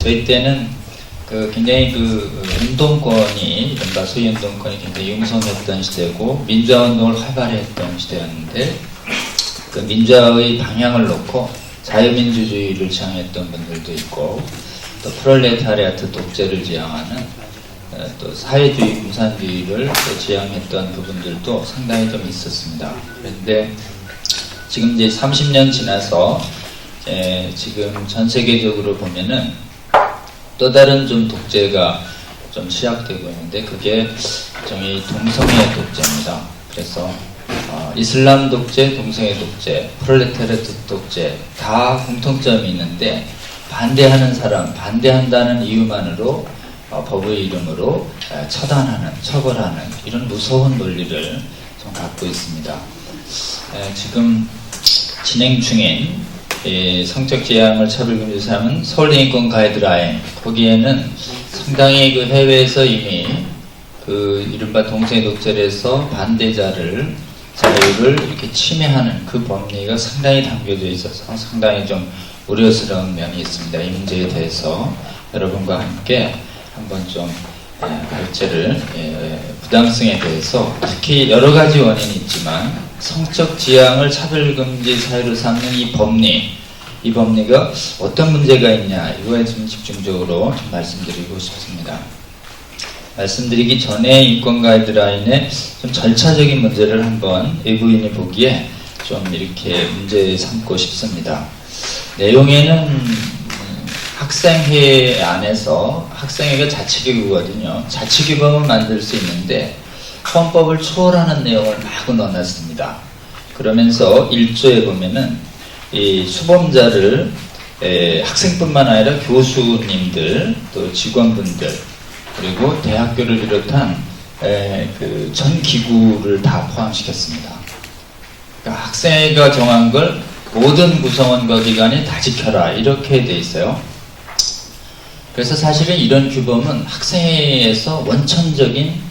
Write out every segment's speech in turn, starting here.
저희 때는 굉장히 운동권이, 이른바 소위 운동권이 굉장히 융성했던 시대고, 민주화운동을 활발히 했던 시대였는데, 그 민주화의 방향을 놓고 자유민주주의를 지향했던 분들도 있고, 또 프롤레타리아트 독재를 지향하는 또 사회주의, 공산주의를 또 지향했던 부분들도 상당히 좀 있었습니다. 그런데 지금 이제 30년 지나서 지금 전 세계적으로 보면은 또 다른 좀 독재가 좀 시작되고 있는데, 그게 정의 동성애 독재입니다. 그래서 이슬람 독재, 동성애 독재, 프롤레타리아트 독재 다 공통점이 있는데, 반대하는 사람, 반대한다는 이유만으로 법의 이름으로 처단하는, 처벌하는 이런 무서운 논리를 좀 갖고 있습니다. 지금 진행 중인 성적 지향을 차별금지 삼은 서울대인권 가이드라인, 거기에는 상당히 그 해외에서 이미 그 이른바 동성애 독재에서 반대자를, 자유를 이렇게 침해하는 그 법리가 상당히 담겨져 있어서 상당히 좀 우려스러운 면이 있습니다. 이 문제에 대해서 여러분과 함께 한번 좀 발제를, 부당성에 대해서, 특히 여러 가지 원인이 있지만 성적 지향을 차별금지 사유로 삼는 이 법리가 어떤 문제가 있냐, 이거에 좀 집중적으로 좀 말씀드리고 싶습니다. 말씀드리기 전에 인권 가이드라인의 좀 절차적인 문제를 한번 외부인이 보기에 좀 이렇게 문제 삼고 싶습니다. 내용에는 학생회 안에서, 학생회가 자치기구거든요. 자치기구만 만들 수 있는데 헌법을 초월하는 내용을 마구 넣어놨습니다. 그러면서 1조에 보면은 이 수범자를 학생뿐만 아니라 교수님들, 또 직원분들, 그리고 대학교를 비롯한 그 전 기구를 다 포함시켰습니다. 그러니까 학생회가 정한 걸 모든 구성원과 기관이 다 지켜라, 이렇게 돼 있어요. 그래서 사실은 이런 규범은 학생회에서 원천적인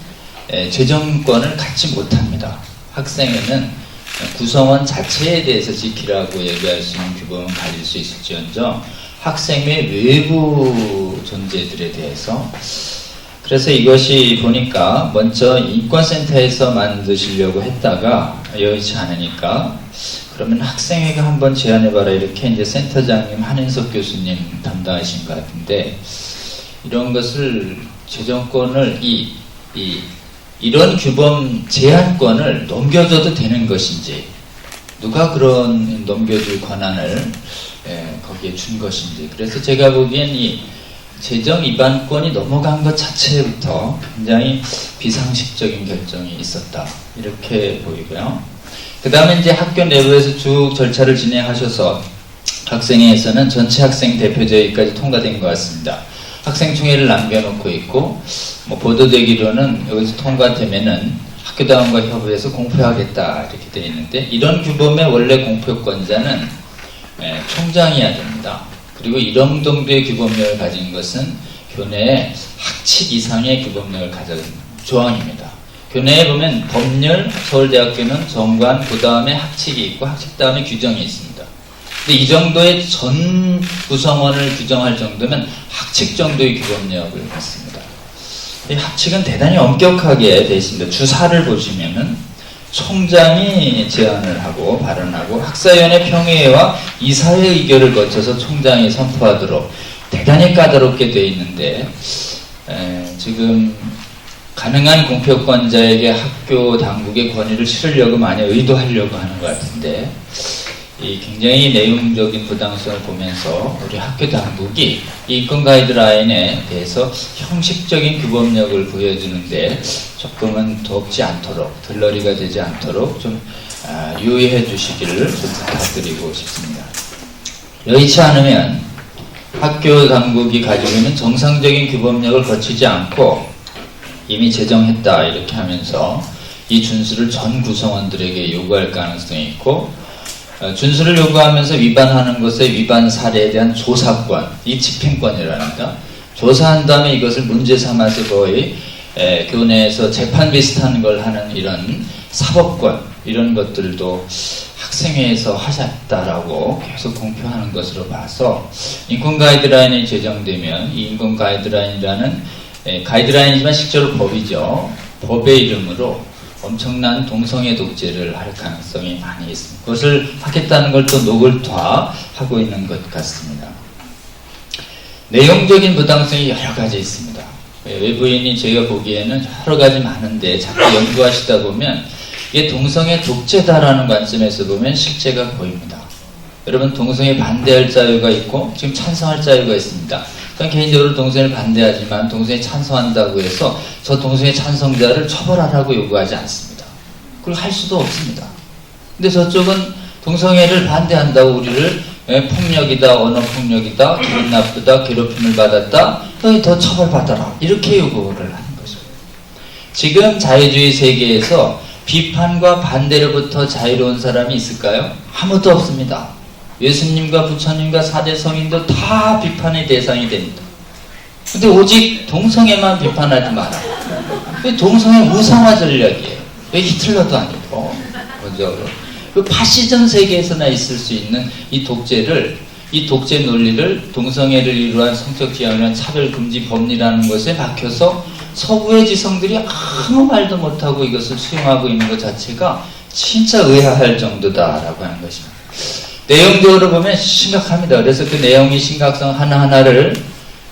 재정권을 갖지 못합니다. 학생회는 구성원 자체에 대해서 지키라고 얘기할 수 있는 규범은 가질 수 있을지언정 학생회 외부 존재들에 대해서, 그래서 이것이 보니까 먼저 인권센터에서 만드시려고 했다가 여의치 않으니까 그러면 학생회가 한번 제안해봐라, 이렇게 이제 센터장님 한인석 교수님 담당하신 것 같은데, 이런 것을 재정권을 이런 규범 제한권을 넘겨줘도 되는 것인지, 누가 그런 넘겨줄 권한을 거기에 준 것인지. 그래서 제가 보기엔 이 재정 위반권이 넘어간 것 자체부터 굉장히 비상식적인 결정이 있었다, 이렇게 보이고요. 그 다음에 이제 학교 내부에서 쭉 절차를 진행하셔서 학생회에서는 전체 학생 대표제의까지 통과된 것 같습니다. 학생총회를 남겨놓고 있고, 보도되기로는 여기서 통과되면은 학교당원과 협의해서 공표하겠다, 이렇게 되어 있는데, 이런 규범의 원래 공표권자는 총장이어야 됩니다. 그리고 이런 정도의 규범력을 가진 것은 교내에 학칙 이상의 규범력을 가진 조항입니다. 교내에 보면 법률, 서울대학교는 정관, 그 다음에 학칙이 있고 학칙 다음에 규정이 있습니다. 근데 이 정도의 전 구성원을 규정할 정도면 학칙 정도의 규범력을 갖습니다. 이 학칙은 대단히 엄격하게 되어 있습니다. 주사를 보시면은 총장이 제안을 하고 발언하고 학사위원회 평의회와 이사회 의결을 거쳐서 총장이 선포하도록 대단히 까다롭게 되어 있는데, 지금 가능한 공표권자에게 학교 당국의 권위를 실으려고 많이 의도하려고 하는 것 같은데, 이 굉장히 내용적인 부당성을 보면서 우리 학교 당국이 인권 가이드라인에 대해서 형식적인 규범력을 보여주는데 조금은 덥지 않도록, 들러리가 되지 않도록 좀 유의해 주시기를 좀 부탁드리고 싶습니다. 여의치 않으면 학교 당국이 가지고 있는 정상적인 규범력을 거치지 않고 이미 제정했다, 이렇게 하면서 이 준수를 전 구성원들에게 요구할 가능성이 있고, 준수를 요구하면서 위반하는 것의 위반 사례에 대한 조사권, 이 집행권이랍니다. 조사한 다음에 이것을 문제 삼아서 거의 교내에서 재판 비슷한 걸 하는 이런 사법권, 이런 것들도 학생회에서 하셨다라고 계속 공표하는 것으로 봐서 인권 가이드라인이 제정되면 이 인권 가이드라인이라는 가이드라인이지만 실제로 법이죠. 법의 이름으로 엄청난 동성애 독재를 할 가능성이 많이 있습니다. 그것을 하겠다는 걸 또 노골화하고 있는 것 같습니다. 내용적인 부당성이 여러 가지 있습니다. 외부인이 제가 보기에는 여러 가지 많은데 자꾸 연구하시다 보면 이게 동성애 독재다라는 관점에서 보면 실제가 보입니다. 여러분, 동성애 반대할 자유가 있고 지금 찬성할 자유가 있습니다. 저는 개인적으로 동성애를 반대하지만 동성애 찬성한다고 해서 저 동성애 찬성자를 처벌하라고 요구하지 않습니다. 그걸 할 수도 없습니다. 근데 저쪽은 동성애를 반대한다고 우리를 폭력이다, 언어폭력이다, 기분 나쁘다, 괴롭힘을 받았다, 너희 더 처벌받아라, 이렇게 요구를 하는 거죠. 지금 자유주의 세계에서 비판과 반대로부터 자유로운 사람이 있을까요? 아무도 없습니다. 예수님과 부처님과 4대 성인도 다 비판의 대상이 됩니다. 근데 오직 동성애만 비판하지 마라. 동성애 우상화 전략이에요. 왜 히틀러도 아니고. 먼저 그 파시즘 세계에서나 있을 수 있는 이 독재 논리를 동성애를 이루한 성적 지향이란 차별 금지 법리라는 것에 박혀서 서구의 지성들이 아무 말도 못하고 이것을 수용하고 있는 것 자체가 진짜 의아할 정도다라고 하는 것입니다. 내용적으로 보면 심각합니다. 그래서 그 내용의 심각성 하나하나를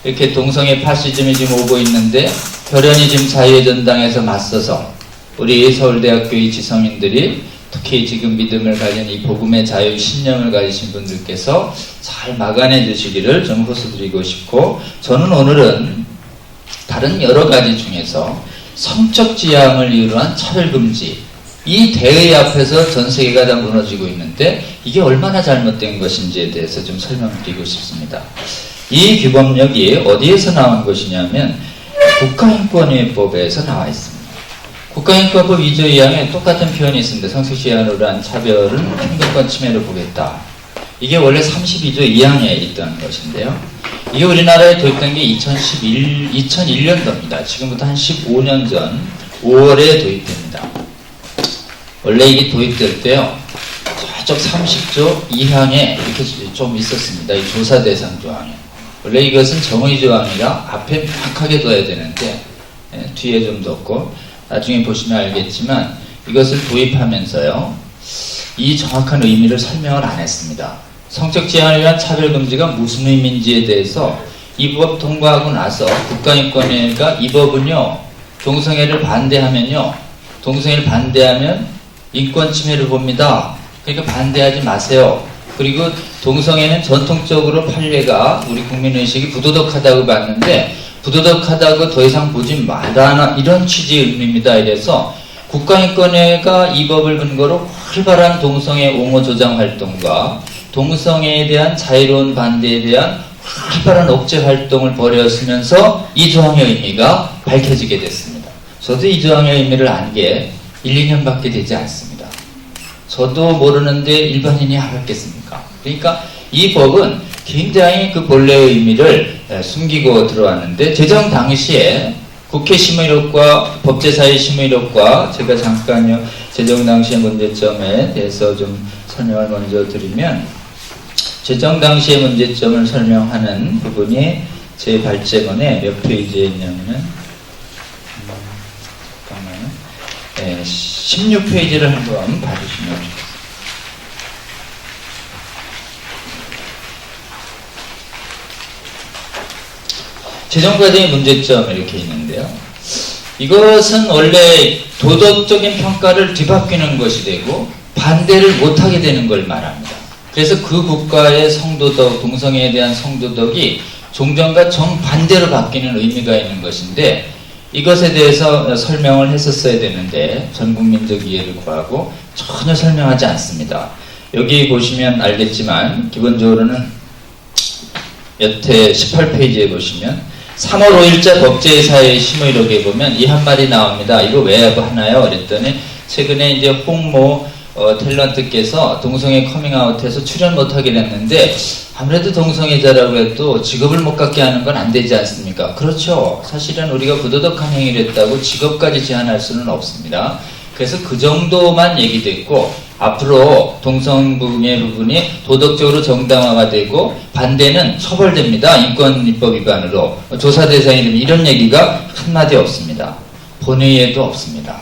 이렇게 동성애 파시즘이 지금 오고 있는데 결연히 지금 자유의 전당에서 맞서서 우리 서울대학교의 지성인들이 특히 지금 믿음을 가진 이 복음의 자유 신념을 가지신 분들께서 잘 막아내 주시기를 좀 호소드리고 싶고, 저는 오늘은 다른 여러 가지 중에서 성적 지향을 이유로 한 차별금지, 이 대의 앞에서 전 세계가 다 무너지고 있는데 이게 얼마나 잘못된 것인지에 대해서 좀 설명드리고 싶습니다. 이 규범력이 어디에서 나온 것이냐면 국가인권위법에서 나와 있습니다. 국가인권법 2조 2항에 똑같은 표현이 있습니다. 성적 지향으로 한 차별은 행동권 침해로 보겠다. 이게 원래 32조 2항에 있던 것인데요. 이게 우리나라에 도입된 게 2001년도입니다. 지금부터 한 15년 전 5월에 도입됩니다. 원래 이게 도입될 때요, 저쪽 30조 2항에 이렇게 좀 있었습니다. 이 조사 대상 조항에. 원래 이것은 정의 조항이라 앞에 명확하게 둬야 되는데 뒤에 좀 뒀고, 나중에 보시면 알겠지만 이것을 도입하면서요, 이 정확한 의미를 설명을 안 했습니다. 성적 지향을 위한 차별금지가 무슨 의미인지에 대해서 이 법 통과하고 나서 국가인권위가 이 법은요, 동성애를 반대하면 인권 침해를 봅니다. 그러니까 반대하지 마세요. 그리고 동성애는 전통적으로 판례가 우리 국민의식이 부도덕하다고 봤는데 부도덕하다고 더 이상 보지 말아라, 이런 취지의 의미입니다. 이래서 국가인권위가 이 법을 근거로 활발한 동성애 옹호 조장 활동과 동성애에 대한 자유로운 반대에 대한 활발한 억제 활동을 벌였으면서 이 조항의 의미가 밝혀지게 됐습니다. 저도 이 조항의 의미를 안 게 1, 2년밖에 되지 않습니다. 저도 모르는데 일반인이 알았겠습니까? 그러니까 이 법은 굉장히 그 본래의 의미를 숨기고 들어왔는데, 제정 당시에 국회 심의록과 법제사의 심의록과 제가 잠깐요 제정 당시의 문제점에 대해서 좀 설명을 먼저 드리면, 제정 당시의 문제점을 설명하는 부분이 제 발제문에 몇 페이지에 있냐면은 16페이지를 한번 봐주시면 좋겠습니다. 재정과정의 문제점 이렇게 있는데요. 이것은 원래 도덕적인 평가를 뒤바뀌는 것이 되고 반대를 못하게 되는 걸 말합니다. 그래서 그 국가의 성도덕, 동성애에 대한 성도덕이 종전과 정반대로 바뀌는 의미가 있는 것인데, 이것에 대해서 설명을 했었어야 되는데 전국민적 이해를 구하고 전혀 설명하지 않습니다. 여기 보시면 알겠지만 기본적으로는 여태 18페이지에 보시면 3월 5일자 법제사의 심의록에 보면 이 한마디 나옵니다. 이거 왜 하나요? 그랬더니 최근에 이제 홍모 탤런트께서 동성애 커밍아웃해서 출연 못하게 됐는데, 아무래도 동성애자라고 해도 직업을 못 갖게 하는 건 안 되지 않습니까? 그렇죠. 사실은 우리가 부도덕한 행위를 했다고 직업까지 제한할 수는 없습니다. 그래서 그 정도만 얘기됐고, 앞으로 동성애 부분이 도덕적으로 정당화가 되고 반대는 처벌됩니다. 인권입법 위반으로 조사 대상이 되면 이런 얘기가 한마디 없습니다. 본회의에도 없습니다.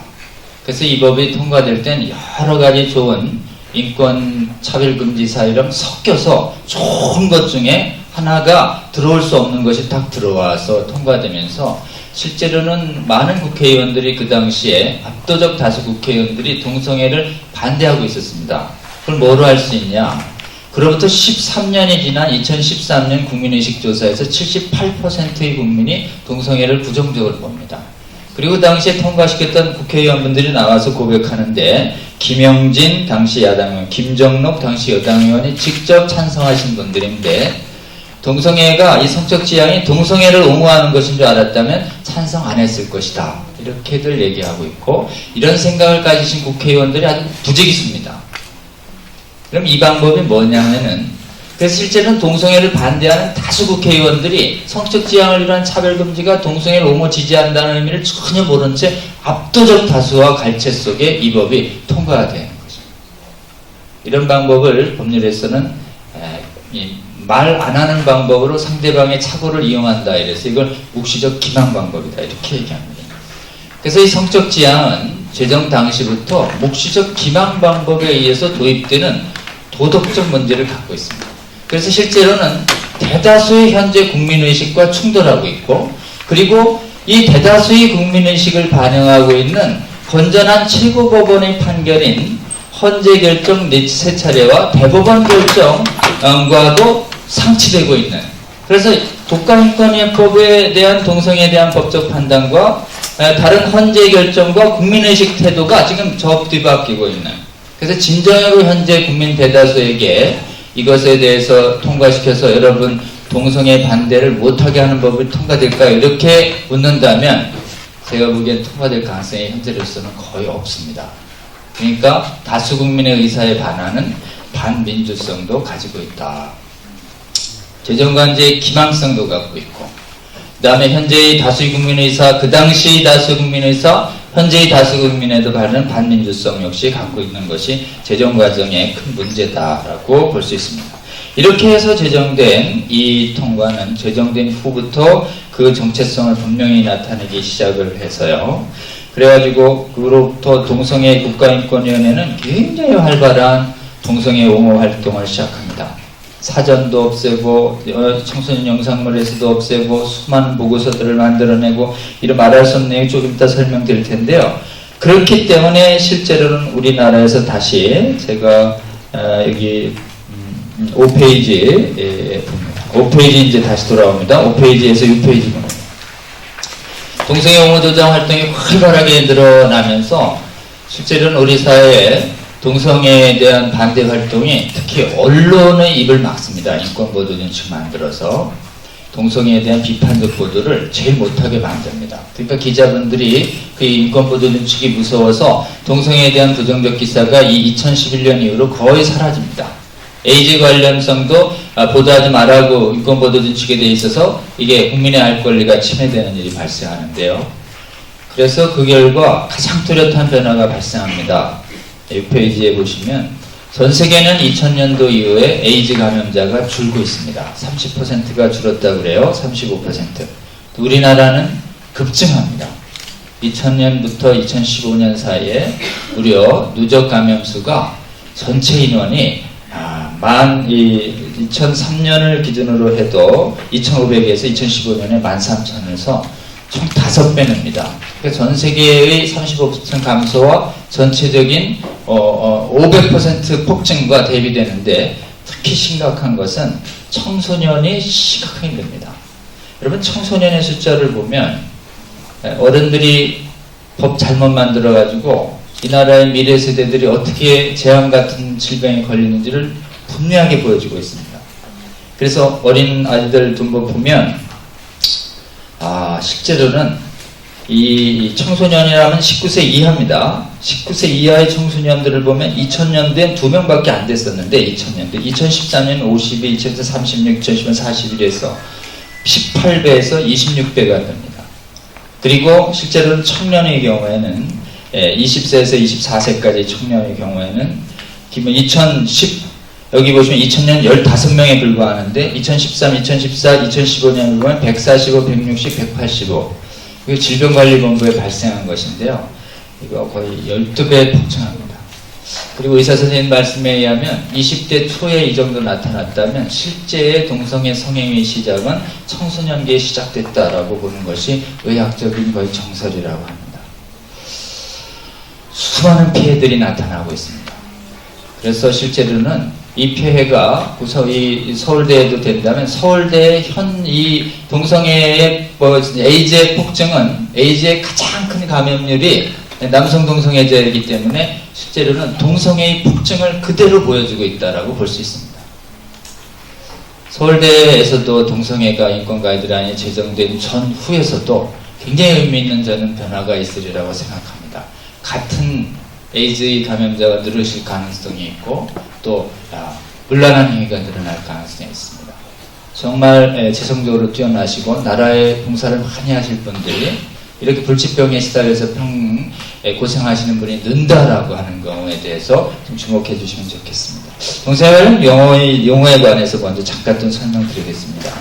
그래서 이 법이 통과될 땐 여러 가지 좋은 인권 차별금지 사유랑 섞여서 좋은 것 중에 하나가 들어올 수 없는 것이 딱 들어와서 통과되면서 실제로는 많은 국회의원들이 그 당시에 압도적 다수 국회의원들이 동성애를 반대하고 있었습니다. 그걸 뭐로 할 수 있냐? 그로부터 13년이 지난 2013년 국민의식 조사에서 78%의 국민이 동성애를 부정적으로 봅니다. 그리고 당시에 통과시켰던 국회의원분들이 나와서 고백하는데 김영진 당시 야당의원, 김정록 당시 여당의원이 직접 찬성하신 분들인데 동성애가 이 성적 지향이 동성애를 옹호하는 것인 줄 알았다면 찬성 안 했을 것이다. 이렇게들 얘기하고 있고 이런 생각을 가지신 국회의원들이 아주 부지기수입니다. 그럼 이 방법이 뭐냐면은 그래서 실제는 동성애를 반대하는 다수 국회의원들이 성적 지향을 위한 차별금지가 동성애를 옹호 지지한다는 의미를 전혀 모른 채 압도적 다수와 갈채 속에 이 법이 통과가 되는 거죠. 이런 방법을 법률에서는 말 안 하는 방법으로 상대방의 착오를 이용한다. 이래서 이걸 묵시적 기망 방법이다. 이렇게 얘기합니다. 그래서 이 성적 지향은 제정 당시부터 묵시적 기망 방법에 의해서 도입되는 도덕적 문제를 갖고 있습니다. 그래서 실제로는 대다수의 현재 국민의식과 충돌하고 있고 그리고 이 대다수의 국민의식을 반영하고 있는 건전한 최고법원의 판결인 헌재결정 4차례와 대법원 결정과도 상치되고 있는 그래서 국가인권위법에 대한 동성애에 대한 법적 판단과 다른 헌재 결정과 국민의식 태도가 지금 뒤바뀌고 있는 그래서 진정으로 현재 국민 대다수에게 이것에 대해서 통과시켜서 여러분 동성애 반대를 못하게 하는 법이 통과될까요? 이렇게 묻는다면 제가 보기엔 통과될 가능성이 현재로서는 거의 없습니다. 그러니까 다수 국민의 의사에 반하는 반민주성도 가지고 있다. 재정관제의 기망성도 갖고 있고 그 다음에 현재의 다수 국민의사, 그 당시의 다수 국민의사, 현재의 다수 국민에도 바르는 반민주성 역시 갖고 있는 것이 재정과정의 큰 문제다라고 볼 수 있습니다. 이렇게 해서 제정된 이 통과는 제정된 후부터 그 정체성을 분명히 나타내기 시작을 해서요. 그래가지고 그로부터 동성애 국가인권위원회는 굉장히 활발한 동성애 옹호 활동을 시작합니다. 사전도 없애고 청소년 영상물에서도 없애고 수많은 보고서들을 만들어내고 이런 말할 수 없는 내용이 조금 이따 설명드릴 텐데요. 그렇기 때문에 실제로는 우리나라에서 다시 제가 여기 5페이지에 5페이지 이제 다시 돌아옵니다. 5페이지에서 6페이지 봅니다. 동성애 옹호 조장 활동이 활발하게 늘어나면서 실제로는 우리 사회에 동성애에 대한 반대 활동이 특히 언론의 입을 막습니다. 인권보도는 지금 만들어서 동성애에 대한 비판적 보도를 제일 못하게 만듭니다. 그러니까 기자분들이 그 인권보도 눈치기 무서워서 동성애에 대한 부정적 기사가 이 2011년 이후로 거의 사라집니다. 에이즈 관련성도 보도하지 말라고 인권보도 눈치게 돼 있어서 이게 국민의 알 권리가 침해되는 일이 발생하는데요. 그래서 그 결과 가장 뚜렷한 변화가 발생합니다. 6페이지에 보시면 전 세계는 2000년도 이후에 에이즈 감염자가 줄고 있습니다. 30%가 줄었다 그래요. 35%. 우리나라는 급증합니다. 2000년부터 2015년 사이에 무려 누적 감염수가 전체 인원이 2003년을 기준으로 해도 2,500에서 2015년에 13,000에서 총 5배입니다. 그러니까 전 세계의 35% 감소와 전체적인 500% 폭증과 대비되는데 특히 심각한 것은 청소년이 심각하게 됩니다. 여러분 청소년의 숫자를 보면 어른들이 법 잘못 만들어가지고 이 나라의 미래 세대들이 어떻게 재앙 같은 질병에 걸리는지를 분명하게 보여주고 있습니다. 그래서 어린 아이들 좀 보면 실제로는 이 청소년이라면 19세 이하입니다. 19세 이하의 청소년들을 보면 2000년대엔 2명밖에 안 됐었는데 2000년대 2014년 52, 2014 36, 2010년 41에서 18배에서 26배가 됩니다. 그리고 실제로는 청년의 경우에는 20세에서 24세까지 청년의 경우에는 여기 보시면 2000년 15명에 불과하는데 2013, 2014, 2015년을 보면 145, 160, 185. 이거 질병관리본부에 발생한 것인데요. 이거 거의 12배 폭증합니다. 그리고 의사 선생님 말씀에 의하면 20대 초에 이 정도 나타났다면 실제의 동성애 성행위 시작은 청소년기에 시작됐다라고 보는 것이 의학적인 거의 정설이라고 합니다. 수많은 피해들이 나타나고 있습니다. 그래서 실제로는 이 폐해가 이 서울대에도 된다면 서울대의 이 동성애의 에이즈의 폭증은 에이즈의 가장 큰 감염률이 남성 동성애자이기 때문에 실제로는 동성애의 폭증을 그대로 보여주고 있다라고 볼 수 있습니다. 서울대에서도 동성애가 인권 가이드라인이 제정된 전후에서도 굉장히 의미 있는 저는 변화가 있으리라고 생각합니다. 같은 에이즈 감염자가 늘으실 가능성이 있고 또 문란한 행위가 늘어날 가능성이 있습니다. 정말 재성적으로 뛰어나시고 나라의 봉사를 많이 하실 분들이 이렇게 불치병에 시달려서 고생하시는 분이 는다라고 하는 경우에 대해서 좀 주목해 주시면 좋겠습니다. 동성애 용어에 관해서 먼저 잠깐 좀 설명드리겠습니다.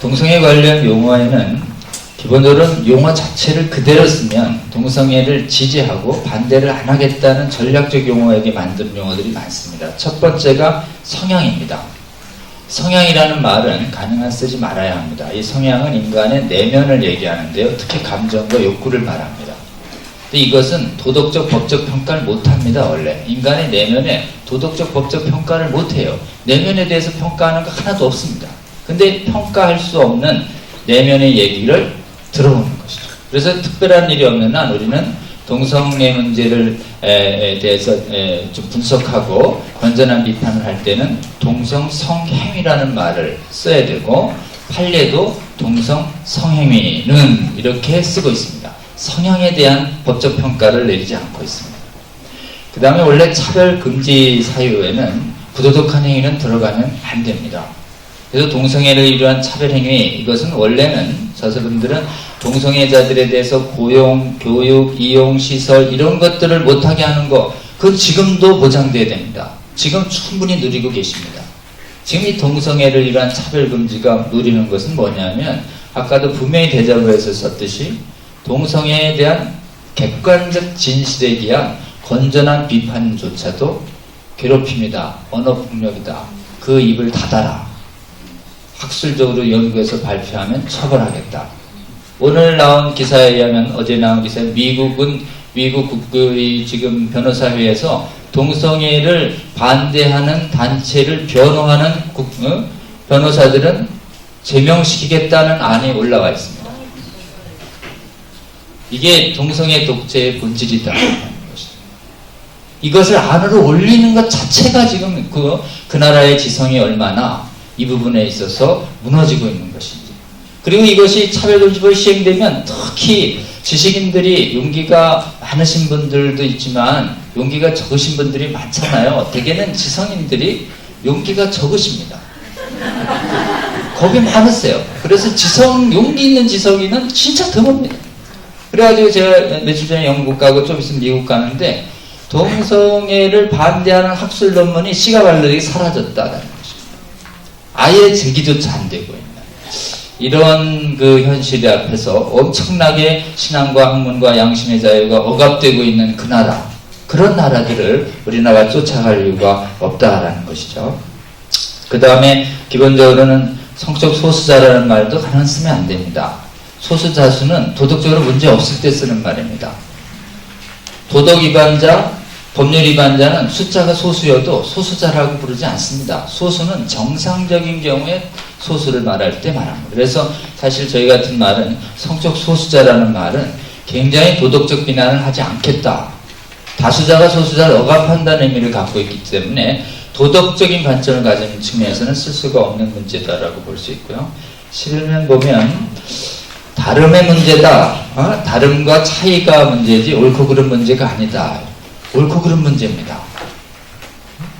동성애 관련 용어에는 기본적으로 용어 자체를 그대로 쓰면 동성애를 지지하고 반대를 안 하겠다는 전략적 용어에게 만든 용어들이 많습니다. 첫 번째가 성향입니다. 성향이라는 말은 가능한 쓰지 말아야 합니다. 이 성향은 인간의 내면을 얘기하는데요. 특히 감정과 욕구를 말합니다. 근데 이것은 도덕적, 법적 평가를 못합니다. 원래 인간의 내면에 도덕적, 법적 평가를 못해요. 내면에 대해서 평가하는 거 하나도 없습니다. 근데 평가할 수 없는 내면의 얘기를 들어보는 것이죠. 그래서 특별한 일이 없는 한 우리는 동성애 문제를 대해서 좀 분석하고 건전한 비판을 할 때는 동성성행위라는 말을 써야 되고 판례도 동성성행위는 이렇게 쓰고 있습니다. 성향에 대한 법적 평가를 내리지 않고 있습니다. 그 다음에 원래 차별금지 사유에는 부도덕한 행위는 들어가면 안 됩니다. 그래서 동성애를 이루한 차별행위, 이것은 원래는 저서분들은 동성애자들에 대해서 고용, 교육, 이용, 시설 이런 것들을 못하게 하는 거, 그건 지금도 보장돼야 됩니다. 지금 충분히 누리고 계십니다. 지금 이 동성애를 이루한 차별금지가 누리는 것은 뭐냐면 아까도 분명히 대자보에서 썼듯이 동성애에 대한 객관적 진실에 대한 건전한 비판조차도 괴롭힘이다, 언어폭력이다, 그 입을 닫아라, 학술적으로 연구해서 발표하면 처벌하겠다. 오늘 나온 기사에 의하면 어제 나온 기사에 미국 지금 변호사회에서 동성애를 반대하는 단체를 변호하는 변호사들은 제명시키겠다는 안이 올라와 있습니다. 이게 동성애 독재의 본질이다. 이것을 안으로 올리는 것 자체가 지금 그 나라의 지성이 얼마나 이 부분에 있어서 무너지고 있는 것인지. 그리고 이것이 차별금지법이 시행되면 특히 지식인들이 용기가 많으신 분들도 있지만 용기가 적으신 분들이 많잖아요. 대개는 지성인들이 용기가 적으십니다. 겁이 많으세요. 그래서 용기 있는 지성인은 진짜 드뭅니다. 그래가지고 제가 며칠 전에 영국 가고 좀 있으면 미국 가는데 동성애를 반대하는 학술 논문이 시가 발르게 사라졌다는 것입니다. 아예 제기조차 안 되고 있는 이런 그 현실 앞에서 엄청나게 신앙과 학문과 양심의 자유가 억압되고 있는 그 나라, 그런 나라들을 우리나라가 쫓아갈 이유가 없다라는 것이죠. 그 다음에 기본적으로는 성적 소수자라는 말도 가능 쓰면 안 됩니다. 소수자 수는 도덕적으로 문제 없을 때 쓰는 말입니다. 도덕 위반자, 법률 위반자는 숫자가 소수여도 소수자라고 부르지 않습니다. 소수는 정상적인 경우에 소수를 말할 때 말합니다. 그래서 사실 저희 같은 말은 성적 소수자라는 말은 굉장히 도덕적 비난을 하지 않겠다. 다수자가 소수자를 억압한다는 의미를 갖고 있기 때문에 도덕적인 관점을 가진 측면에서는 쓸 수가 없는 문제다라고 볼 수 있고요. 실은 보면 다름의 문제다. 다름과 차이가 문제지 옳고 그른 문제가 아니다. 옳고 그른 문제입니다.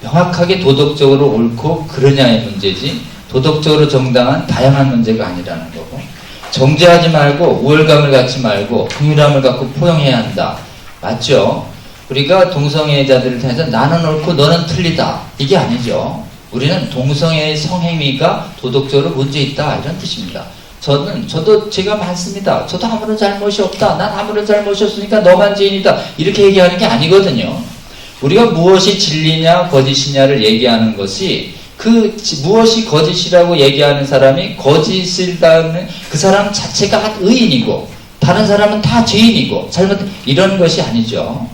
명확하게 도덕적으로 옳고 그르냐의 문제지 도덕적으로 정당한 다양한 문제가 아니라는 거고, 정죄하지 말고 우월감을 갖지 말고 긍휼함을 갖고 포용해야 한다. 맞죠? 우리가 동성애자들을 통해서 나는 옳고 너는 틀리다 이게 아니죠. 우리는 동성애의 성행위가 도덕적으로 문제 있다 이런 뜻입니다. 저도 제가 많습니다. 저도 아무런 잘못이 없다. 난 아무런 잘못이 없으니까 너만 죄인이다. 이렇게 얘기하는 게 아니거든요. 우리가 무엇이 진리냐 거짓이냐를 얘기하는 것이 무엇이 거짓이라고 얘기하는 사람이 거짓을 따르는 그 사람 자체가 의인이고 다른 사람은 다 죄인이고 잘못 이런 것이 아니죠.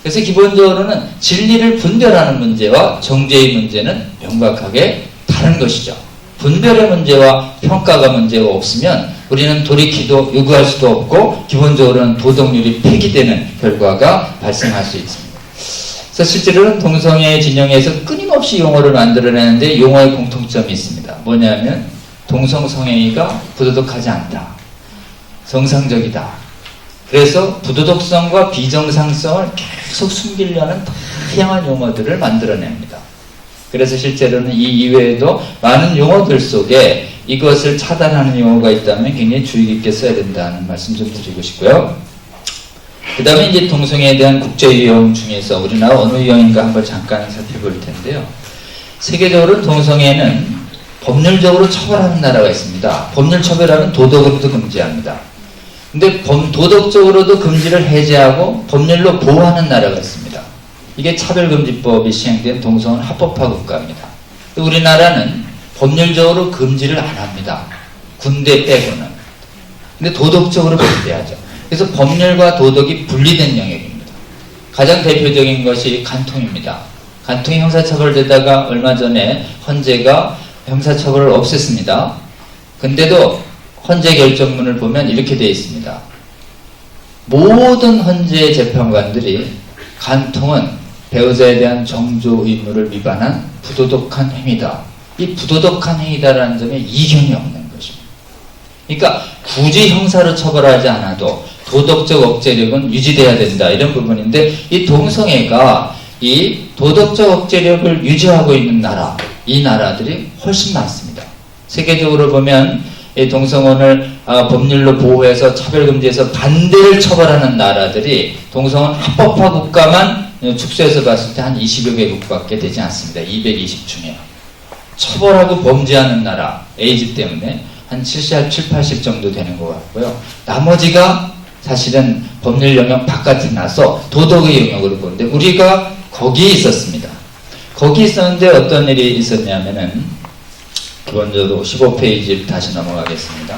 그래서 기본적으로는 진리를 분별하는 문제와 정죄의 문제는 명확하게 다른 것이죠. 분별의 문제와 평가가 문제가 없으면 우리는 돌이키도 요구할 수도 없고 기본적으로는 도덕률이 폐기되는 결과가 발생할 수 있습니다. 그래서 실제로는 동성애 진영에서 끊임없이 용어를 만들어내는데 용어의 공통점이 있습니다. 뭐냐면 동성성애가 부도덕하지 않다. 정상적이다. 그래서 부도덕성과 비정상성을 계속 숨기려는 다양한 용어들을 만들어냅니다. 그래서 실제로는 이 이외에도 많은 용어들 속에 이것을 차단하는 용어가 있다면 굉장히 주의 깊게 써야 된다는 말씀 좀 드리고 싶고요. 그 다음에 이제 동성애에 대한 국제유형 중에서 우리나라 어느 유형인가 한번 잠깐 살펴볼 텐데요. 세계적으로 동성애는 법률적으로 처벌하는 나라가 있습니다. 법률 처벌하면 도덕으로도 금지합니다. 근데 도덕적으로도 금지를 해제하고 법률로 보호하는 나라가 있습니다. 이게 차별금지법이 시행된 동성은 합법화 국가입니다. 우리나라는 법률적으로 금지를 안 합니다. 군대 빼고는. 근데 도덕적으로 금지하죠. 그래서 법률과 도덕이 분리된 영역입니다. 가장 대표적인 것이 간통입니다. 간통이 형사처벌되다가 얼마 전에 헌재가 형사처벌을 없앴습니다. 근데도 헌재 결정문을 보면 이렇게 되어 있습니다. 모든 헌재 재판관들이 간통은 배우자에 대한 정조 의무를 위반한 부도덕한 행위다. 이 부도덕한 행위다라는 점에 이견이 없는 것입니다. 그러니까 굳이 형사로 처벌하지 않아도 도덕적 억제력은 유지돼야 된다. 이런 부분인데 이 동성애가 이 도덕적 억제력을 유지하고 있는 나라, 이 나라들이 훨씬 많습니다. 세계적으로 보면 이 동성혼을 법률로 보호해서 차별금지해서 반대를 처벌하는 나라들이 동성혼 합법화 국가만 축소해서 봤을 때 한 20여 개국밖에 되지 않습니다. 220 중에. 처벌하고 범죄하는 나라, 에이즈 때문에 한 70, 80 정도 되는 것 같고요. 나머지가 사실은 법률 영역 바깥에 나서 도덕의 영역으로 보는데 우리가 거기에 있었습니다. 거기 있었는데 어떤 일이 있었냐면은 기본적으로 15페이지 다시 넘어가겠습니다.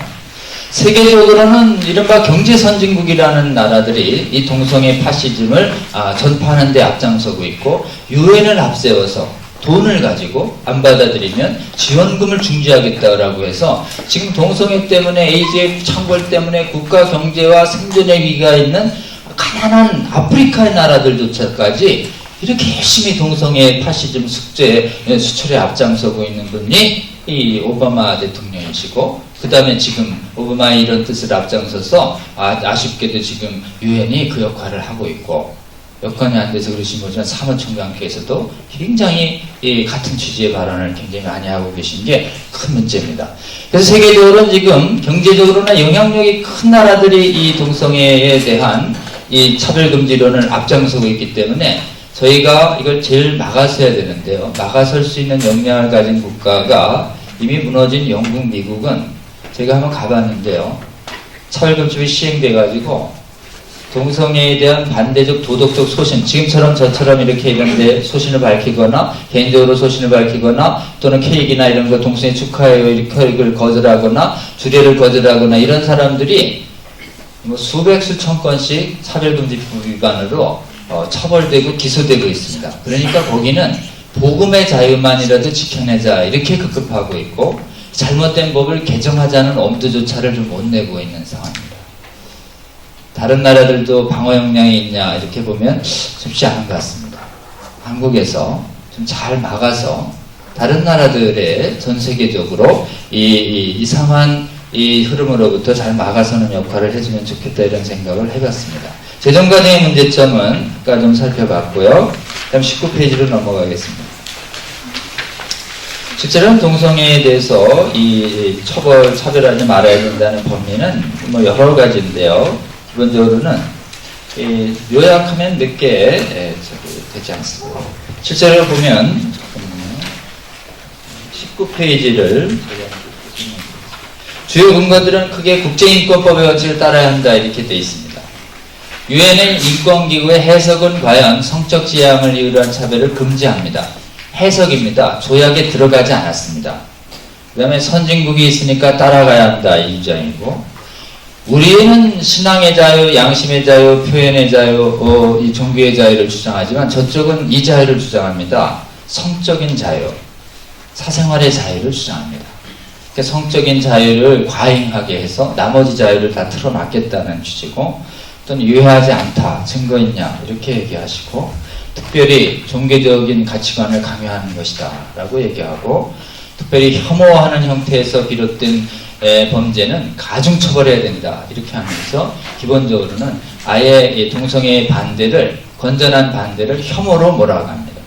세계적으로는 이른바 경제선진국이라는 나라들이 이 동성애 파시즘을 전파하는 데 앞장서고 있고 유엔을 앞세워서 돈을 가지고 안 받아들이면 지원금을 중지하겠다라고 해서 지금 동성애 때문에 에이즈의 창궐 때문에 국가 경제와 생존의 위기가 있는 가난한 아프리카의 나라들조차까지 이렇게 열심히 동성애 파시즘 수출에 앞장서고 있는 분이 이 오바마 대통령이시고 그 다음에 지금 오바마의 이런 뜻을 앞장서서 아쉽게도 지금 유엔이 그 역할을 하고 있고 여건이 안 돼서 그러신 거지만 사무총장께서도 굉장히 이 같은 취지의 발언을 굉장히 많이 하고 계신 게 큰 문제입니다. 그래서 세계적으로는 지금 경제적으로나 영향력이 큰 나라들이 이 동성애에 대한 이 차별금지론을 앞장서고 있기 때문에 저희가 이걸 제일 막아서야 되는데요. 막아설 수 있는 역량을 가진 국가가 이미 무너진 영국, 미국은 제가 한번 가봤는데요. 차별금지법이 시행돼가지고 동성애에 대한 반대적 도덕적 소신, 지금처럼 저처럼 이렇게 이런데 소신을 밝히거나 개인적으로 소신을 밝히거나 또는 케이크나 이런 거 동성애 축하해요 이걸 거절하거나 주례를 거절하거나 이런 사람들이 뭐 수백 수천 건씩 차별금지법 위반으로 처벌되고 기소되고 있습니다. 그러니까 거기는 복음의 자유만이라도 지켜내자 이렇게 급급하고 있고 잘못된 법을 개정하자는 엄두조차를 좀 못 내고 있는 상황입니다. 다른 나라들도 방어 역량이 있냐 이렇게 보면 쉽지 않은 것 같습니다. 한국에서 좀 잘 막아서 다른 나라들의 전 세계적으로 이 이상한 이 흐름으로부터 잘 막아서는 역할을 해주면 좋겠다 이런 생각을 해봤습니다. 재정관의 문제점은 아까 좀 살펴봤고요. 다음 19페이지로 넘어가겠습니다. 실제로는 동성애에 대해서 이 차별하지 말아야 된다는 법리는 뭐 여러 가지인데요. 기본적으로는 요약하면 몇 개 되지 않습니다. 실제로 보면 19페이지를 주요 근거들은 크게 국제인권법의 원칙을 따라야 한다 이렇게 되어 있습니다. 유엔의 인권기구의 해석은 과연 성적 지향을 이유로 한 차별을 금지합니다. 해석입니다. 조약에 들어가지 않았습니다. 그 다음에 선진국이 있으니까 따라가야 한다 이 주장이고, 우리는 신앙의 자유, 양심의 자유, 표현의 자유, 이 종교의 자유를 주장하지만 저쪽은 이 자유를 주장합니다. 성적인 자유, 사생활의 자유를 주장합니다. 그러니까 성적인 자유를 과잉하게 해서 나머지 자유를 다 틀어막겠다는 취지고, 또는 유해하지 않다, 증거 있냐 이렇게 얘기하시고, 특별히 종교적인 가치관을 강요하는 것이다 라고 얘기하고, 특별히 혐오하는 형태에서 비롯된 범죄는 가중처벌해야 된다 이렇게 하면서 기본적으로는 아예 동성애의 반대를, 건전한 반대를 혐오로 몰아갑니다.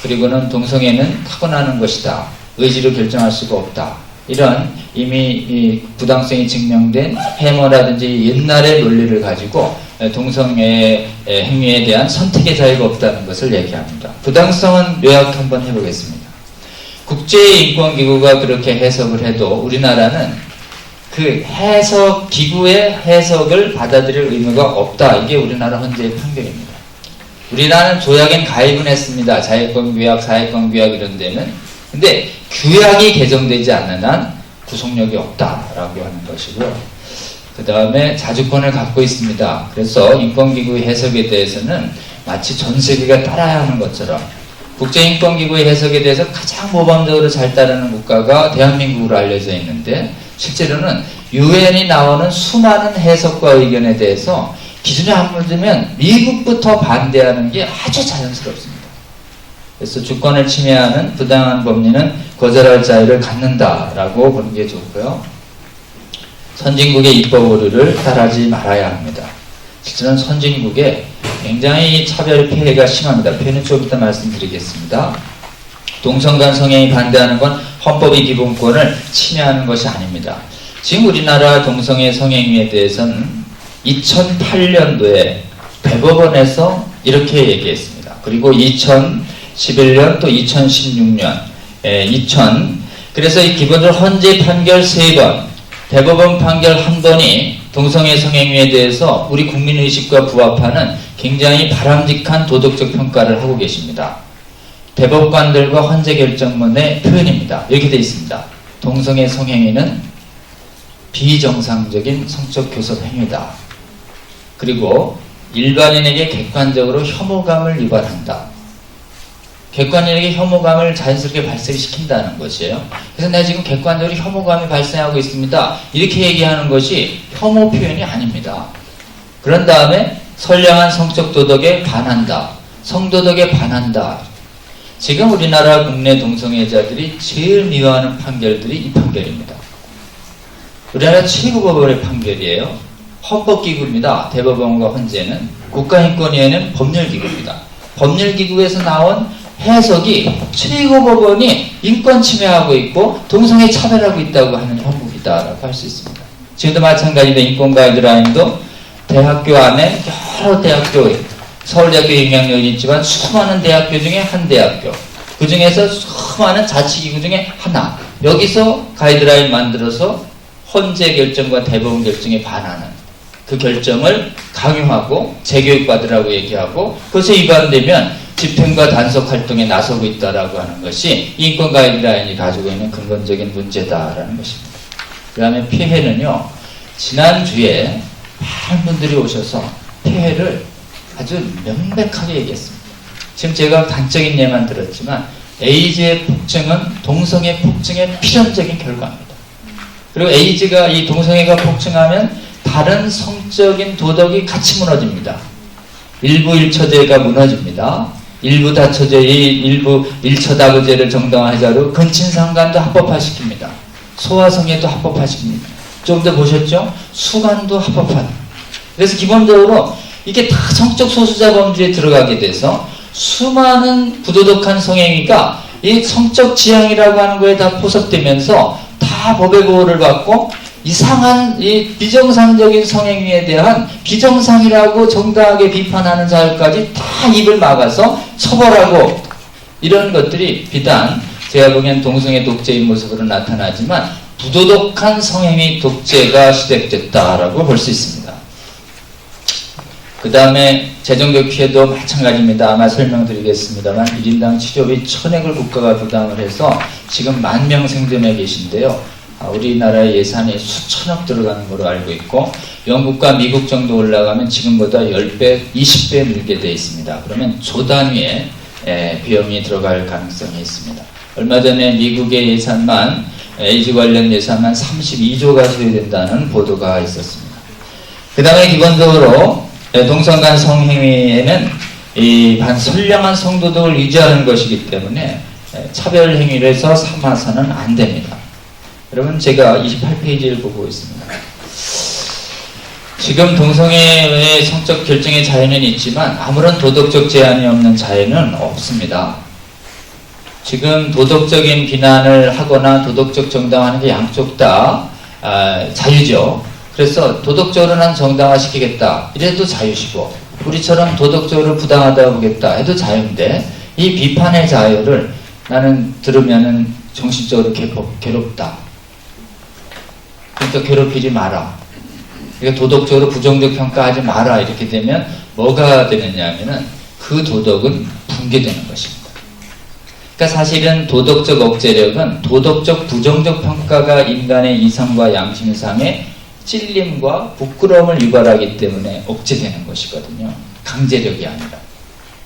그리고는 동성애는 타고나는 것이다, 의지로 결정할 수가 없다, 이런 이미 이 부당성이 증명된 해머라든지 옛날의 논리를 가지고 동성애 행위에 대한 선택의 자유가 없다는 것을 얘기합니다. 부당성은 요약 한번 해보겠습니다. 국제인권기구가 그렇게 해석을 해도 우리나라는 그 해석, 기구의 해석을 받아들일 의무가 없다. 이게 우리나라 헌재의 판결입니다. 우리나라는 조약엔 가입은 했습니다. 자유권규약, 사회권규약 이런 데는. 근데 규약이 개정되지 않는 한 구속력이 없다라고 하는 것이고요. 그 다음에 자주권을 갖고 있습니다. 그래서 인권기구의 해석에 대해서는 마치 전 세계가 따라야 하는 것처럼, 국제인권기구의 해석에 대해서 가장 모범적으로 잘 따르는 국가가 대한민국으로 알려져 있는데, 실제로는 유엔이 나오는 수많은 해석과 의견에 대해서 기준에 안 물들면 미국부터 반대하는 게 아주 자연스럽습니다. 그래서 주권을 침해하는 부당한 법리는 거절할 자유를 갖는다라고 보는 게 좋고요. 선진국의 입법 오류를 따르지 말아야 합니다. 실제로는 선진국에 굉장히 차별 피해가 심합니다. 피해는 좀 이따 말씀드리겠습니다. 동성간 성행위 반대하는 건 헌법의 기본권을 침해하는 것이 아닙니다. 지금 우리나라 동성애 성행위에 대해서는 2008년도에 대법원에서 이렇게 얘기했습니다. 그리고 2011년 또 2016년, 그래서 이 기본적으로 헌재 판결 3번, 대법원 판결 1번이 동성애 성행위에 대해서 우리 국민의식과 부합하는 굉장히 바람직한 도덕적 평가를 하고 계십니다. 대법관들과 헌재 결정문의 표현입니다. 이렇게 되어 있습니다. 동성애 성행위는 비정상적인 성적 교섭 행위다. 그리고 일반인에게 객관적으로 혐오감을 유발한다. 객관인에게 혐오감을 자연스럽게 발생시킨다는 것이에요. 그래서 내가 지금 객관적으로 혐오감이 발생하고 있습니다, 이렇게 얘기하는 것이 혐오 표현이 아닙니다. 그런 다음에 선량한 성적 도덕에 반한다, 성도덕에 반한다. 지금 우리나라 국내 동성애자들이 제일 미워하는 판결들이 이 판결입니다. 우리나라 최고법원의 판결이에요. 헌법기구입니다. 대법원과 헌재는. 국가인권위원회는 법률기구입니다. 법률기구에서 나온 해석이 최고법원이 인권 침해하고 있고 동성애 차별하고 있다고 하는 형국이다라고 할 수 있습니다. 지금도 마찬가지로 인권 가이드라인도 대학교 안에 여러 대학교, 서울대학교 영향력이 있지만 수많은 대학교 중에 한 대학교, 그 중에서 수많은 자치기구 중에 하나, 여기서 가이드라인 만들어서 헌재 결정과 대법원 결정에 반하는 그 결정을 강요하고 재교육받으라고 얘기하고, 그것에 위반되면 집행과 단속 활동에 나서고 있다라고 하는 것이 인권 가이드라인이 가지고 있는 근본적인 문제다라는 것입니다. 그 다음에 피해는요, 지난주에 많은 분들이 오셔서 피해를 아주 명백하게 얘기했습니다. 지금 제가 단적인 예만 들었지만 에이즈의 폭증은 동성애 폭증의 필연적인 결과입니다. 그리고 에이즈가, 이 동성애가 폭증하면 다른 성적인 도덕이 같이 무너집니다. 일부 일처제가 무너집니다. 일부 다처제, 일부 일처다부제를 정당화하자로 근친상간도 합법화시킵니다. 소아성애도 합법화시킵니다. 좀 더 보셨죠? 수간도 합법화. 그래서 기본적으로 이게 다 성적 소수자 범주에 들어가게 돼서 수많은 부도덕한 성행위가 이 성적 지향이라고 하는 거에 다 포섭되면서 다 법의 보호를 받고 이상한 이 비정상적인 성행위에 대한 비정상이라고 정당하게 비판하는 자들까지 다 입을 막아서 처벌하고 이런 것들이 비단 제가 보기엔 동성애 독재의 모습으로 나타나지만 부도덕한 성행위 독재가 시작됐다라고 볼 수 있습니다. 그 다음에 재정적 피해도 마찬가지입니다. 아마 설명드리겠습니다만 1인당 치료비 1000액을 국가가 부담을 해서 지금 10,000명 생존해 계신데요. 우리나라의 예산이 수천억 들어가는 걸로 알고 있고 영국과 미국 정도 올라가면 지금보다 10배, 20배 늘게 되어 있습니다. 그러면 조 단위의 비용이 들어갈 가능성이 있습니다. 얼마 전에 미국의 예산만 에이즈 관련 예산만 32조가 소요된다는 보도가 있었습니다. 그 다음에 기본적으로 동성 간 성행위에는 이 반선량한 성도덕을 유지하는 것이기 때문에 차별 행위를 해서 삼아서는 안 됩니다. 여러분 제가 28페이지를 보고 있습니다. 지금 동성애의 성적 결정의 자유는 있지만 아무런 도덕적 제한이 없는 자유는 없습니다. 지금 도덕적인 비난을 하거나 도덕적 정당화하는 게 양쪽 다 자유죠. 그래서 도덕적으로 난 정당화시키겠다 이래도 자유시고 우리처럼 도덕적으로 부당하다고 보겠다 해도 자유인데 이 비판의 자유를 나는 들으면은 정신적으로 괴롭다. 그러니까 괴롭히지 마라. 그러니까 도덕적으로 부정적 평가하지 마라. 이렇게 되면 뭐가 되느냐 하면은 그 도덕은 붕괴되는 것입니다. 그러니까 사실은 도덕적 억제력은 도덕적 부정적 평가가 인간의 이성과 양심상의 찔림과 부끄러움을 유발하기 때문에 억제되는 것이거든요. 강제력이 아니라.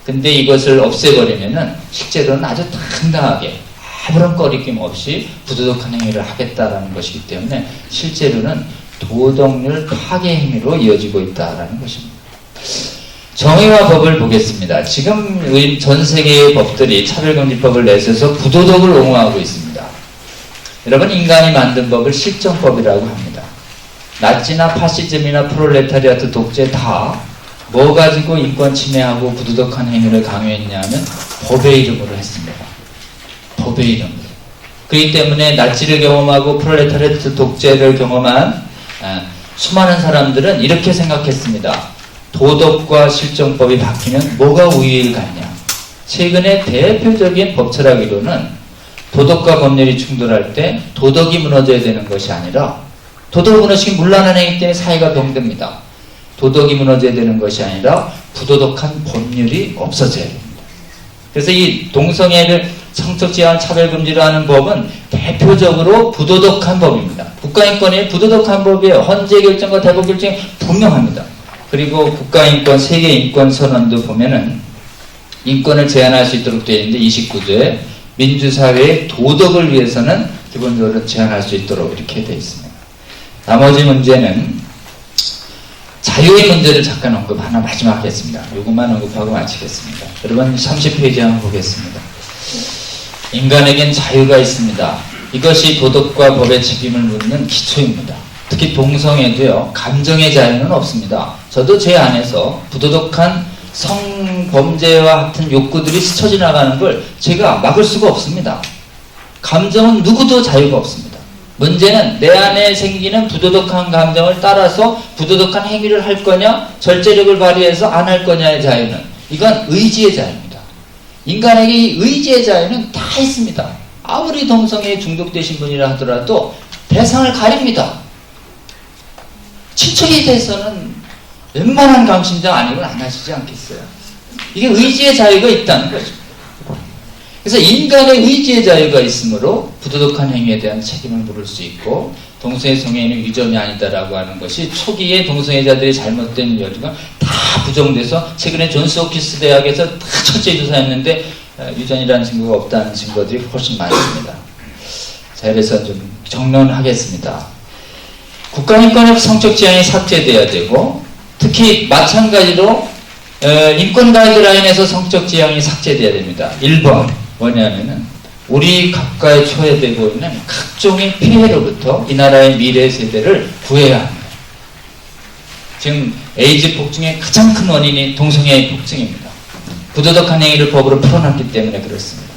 근데 이것을 없애버리면은 실제로는 아주 당당하게 아무런 꺼리낌 없이 부도덕한 행위를 하겠다라는 것이기 때문에 실제로는 도덕률 파괴 행위로 이어지고 있다라는 것입니다. 정의와 법을 보겠습니다. 지금 전 세계의 법들이 차별금지법을 내세워서 부도덕을 옹호하고 있습니다. 여러분 인간이 만든 법을 실정법이라고 합니다. 나치나 파시즘이나 프롤레타리아트 독재 다 뭐 가지고 인권 침해하고 부도덕한 행위를 강요했냐면 법의 이름으로 했습니다. 법의 이름으로. 그렇기 때문에 나치를 경험하고 프롤레타리아트 독재를 경험한 수많은 사람들은 이렇게 생각했습니다. 도덕과 실정법이 바뀌면 뭐가 우위를 갖냐. 최근에 대표적인 법 철학이론은 도덕과 법률이 충돌할 때 도덕이 무너져야 되는 것이 아니라 도덕이 무너지기 문란한 행위 때문에 사회가 병듭니다. 도덕이 무너져야 되는 것이 아니라 부도덕한 법률이 없어져야 됩니다. 그래서 이 동성애를 성적 제한 차별금지로 하는 법은 대표적으로 부도덕한 법입니다. 국가인권이 부도덕한 법이에요. 헌재 결정과 대법 결정이 분명합니다. 그리고 국가인권, 세계인권선언도 보면은 인권을 제한할 수 있도록 되어 있는데 29조에 민주사회의 도덕을 위해서는 기본적으로 제한할 수 있도록 이렇게 되어 있습니다. 나머지 문제는 자유의 문제를 잠깐 하나 마지막 하겠습니다. 이것만 언급하고 마치겠습니다. 여러분 30페이지 한번 보겠습니다. 인간에겐 자유가 있습니다. 이것이 도덕과 법의 책임을 묻는 기초입니다. 특히 동성애도요. 감정의 자유는 없습니다. 저도 제 안에서 부도덕한 성범죄와 같은 욕구들이 스쳐 지나가는 걸 제가 막을 수가 없습니다. 감정은 누구도 자유가 없습니다. 문제는 내 안에 생기는 부도덕한 감정을 따라서 부도덕한 행위를 할 거냐 절제력을 발휘해서 안 할 거냐의 자유는 이건 의지의 자유입니다. 인간에게 이 의지의 자유는 다 있습니다. 아무리 동성애에 중독되신 분이라 하더라도 대상을 가립니다. 친척에 대해서는 웬만한 감신자 아니면 안 하시지 않겠어요? 이게 의지의 자유가 있다는 거죠. 그래서 인간의 의지의 자유가 있으므로 부도덕한 행위에 대한 책임을 물을 수 있고 동성애 성행위는 위점이 아니다라고 하는 것이 초기에 동성애자들의 잘못된 여지가 다 부정돼서 최근에 존스 홉킨스 대학에서 다 철저히 조사했는데 유전이라는 증거가 없다는 증거들이 훨씬 많습니다. 자, 그래서 좀 정론하겠습니다. 국가인권의 성적 지향이 삭제돼야 되고 특히 마찬가지로 인권 가이드라인에서 성적 지향이 삭제돼야 됩니다. 1번 뭐냐면은 우리 각가에 초래되고 있는 각종의 피해로부터 이 나라의 미래 세대를 구해야 합니다. 지금 에이즈 폭증의 가장 큰 원인이 동성애의 폭증입니다. 부도덕한 행위를 법으로 풀어놨기 때문에 그렇습니다.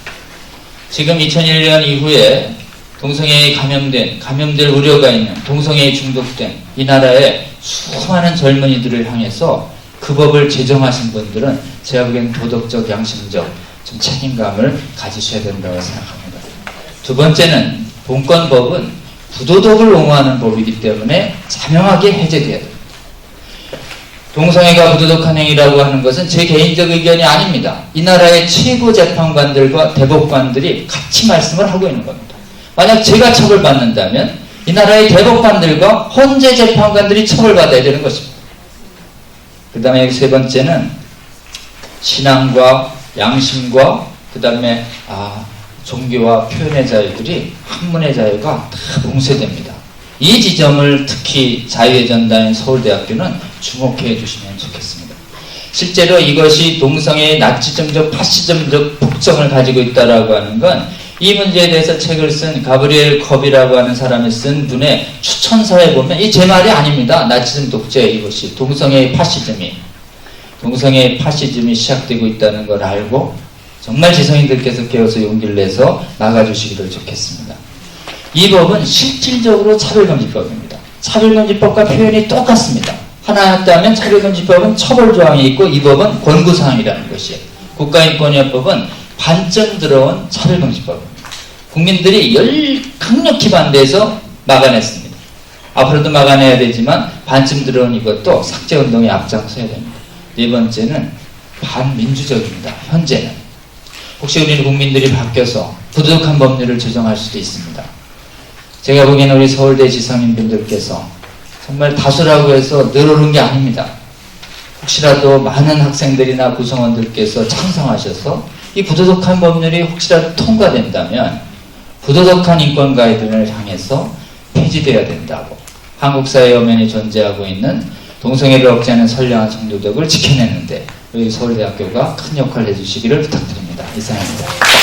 지금 2001년 이후에 동성애에 감염될 우려가 있는, 동성애에 중독된 이 나라의 수많은 젊은이들을 향해서 그 법을 제정하신 분들은 제가 보기엔 도덕적, 양심적 좀 책임감을 가지셔야 된다고 생각합니다. 두 번째는 본건법은 부도덕을 옹호하는 법이기 때문에 자명하게 해제돼야 됩니다. 동성애가 부도덕한 행위라고 하는 것은 제 개인적 의견이 아닙니다. 이 나라의 최고 재판관들과 대법관들이 같이 말씀을 하고 있는 겁니다. 만약 제가 처벌받는다면 이 나라의 대법관들과 헌재 재판관들이 처벌받아야 되는 것입니다. 그 다음에 세 번째는 신앙과 양심과 그 다음에 종교와 표현의 자유들이 학문의 자유가 다 봉쇄됩니다. 이 지점을 특히 자유의 전당인 서울대학교는 주목해 주시면 좋겠습니다. 실제로 이것이 동성애의 나치즘적 파시즘적 폭정을 가지고 있다라고 하는 건 이 문제에 대해서 책을 쓴 가브리엘 컵이라고 하는 사람이 쓴 분의 추천서에 보면 이 제 말이 아닙니다. 나치즘 독재 이것이 동성애의 파시즘이 시작되고 있다는 걸 알고 정말 지성인들께서 깨어서 용기를 내서 막아주시기를 좋겠습니다. 이 법은 실질적으로 차별금지법입니다. 차별금지법과 표현이 똑같습니다. 하나였다면 차별금지법은 처벌조항이 있고 이 법은 권고사항이라는 것이에요. 국가인권위원법은 반전 들어온 차별금지법입니다. 국민들이 강력히 반대해서 막아냈습니다. 앞으로도 막아내야 되지만 반쯤 들어온 이것도 삭제운동에 앞장서야 됩니다. 네 번째는 반민주적입니다. 현재는. 혹시 우리는 국민들이 바뀌어서 부도덕한 법률을 제정할 수도 있습니다. 제가 보기에는 우리 서울대 지성인분들께서 정말 다수라고 해서 늘어오른 게 아닙니다. 혹시라도 많은 학생들이나 구성원들께서 찬성하셔서 이 부도덕한 법률이 혹시라도 통과된다면 부도덕한 인권 가이드를 향해서 폐지되어야 된다고 한국 사회 여면이 존재하고 있는 동성애를 억제하는 선량한 정도덕을 지켜내는데 우리 서울대학교가 큰 역할을 해주시기를 부탁드립니다. 이상입니다.